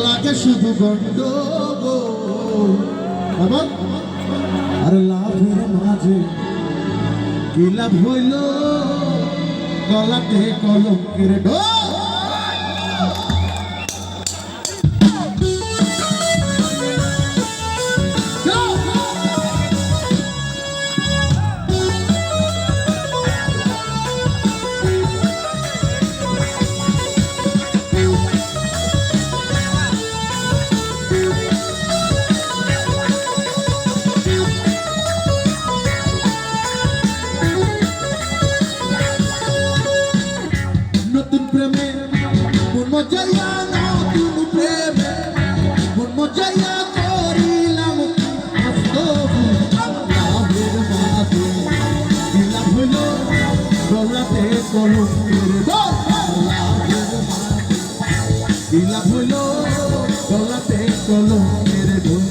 লাগে শুধু গন্ডগোল আর লাভের মাঝে কি লাভ হইল গলাতে কলঙ্কের ঢোল নতুন প্রেমে মন মজাইয়া নতুন প্রেমে মন মজাইয়া করিলাম মস্ত লাভের মাঝে দিলাম হইল গলাতে কলঙ্কের ঢোল লাভের মাঝে দিলাম হইল গলাতে কলঙ্কের ঢোল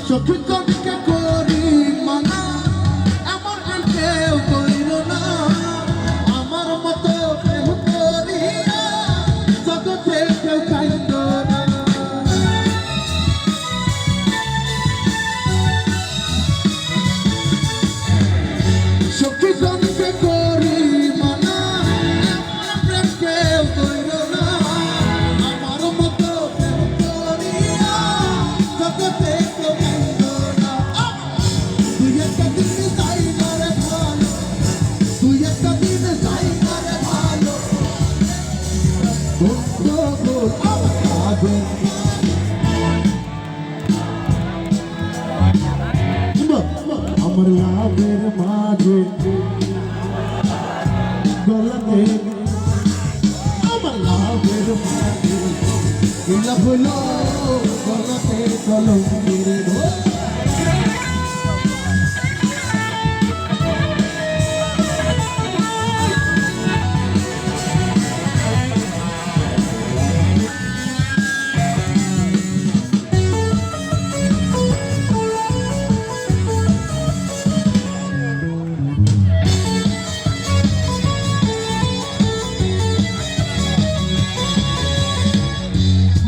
চোখে চোখে করি মানা এমন কেউ করিল না আমার মতো প্রেম করিয়া জগতে কেউ চাইল না চোখে চোখে করি মানা এমন প্রেম কেউ করিল না আমার মতো প্রেম করিয়া জগতে আমার লাভের মাঝে গলাতে আমার লাভের মাঝে লাভ হইল গলাতে কলঙ্কের ঢোল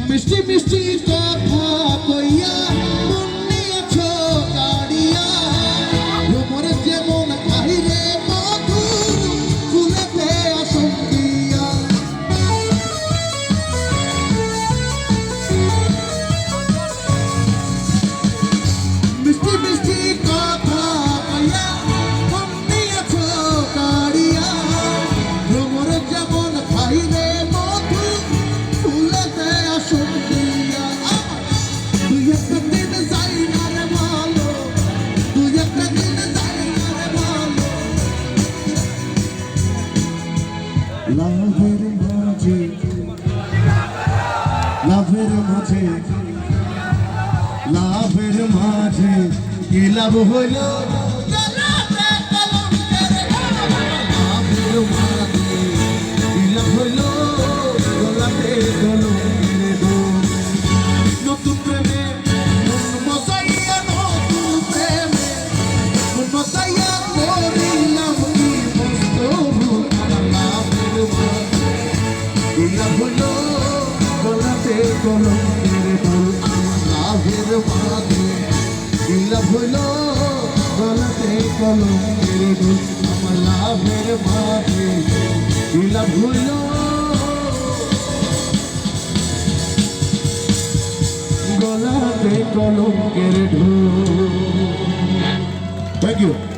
মিষ্টি মিষ্টি কথা কইয়া মন নিয়েছো কাড়িয়া তোমার যেমন কাহিরে মধু ফুলেতে আসন্দিয়া মিষ্টি মিষ্টি কথা কইয়া মন নিয়েছো কাড়িয়া তোমার যেমন কাহিরে মধু ফুলেতে আসন্দিয়া তুই একটা দিন যাই না রে ভালো তুই একটা দিন যাই না রে ভালো লাভের মাঝে লাভের মাঝে লাভের মাঝে কি লাভ হইল লাভের মাঝে কি লাভ হইল গলাতে কলঙ্কের ঢোল নতুন প্রেমে মন মজাইয়া নতুন প্রেমে মন মজাইয়া করিলাম কি মস্ত ভুল লাভের মাঝে কি লাভ হইল গলাতে কলঙ্কের ঢোল লাভের মাঝে কি লাভ হইল গলাতে কলঙ্কের ঢোল আমার লাভের মাঝে কি লাভ হইল গলাতে কলঙ্কের ঢোল। Thank you.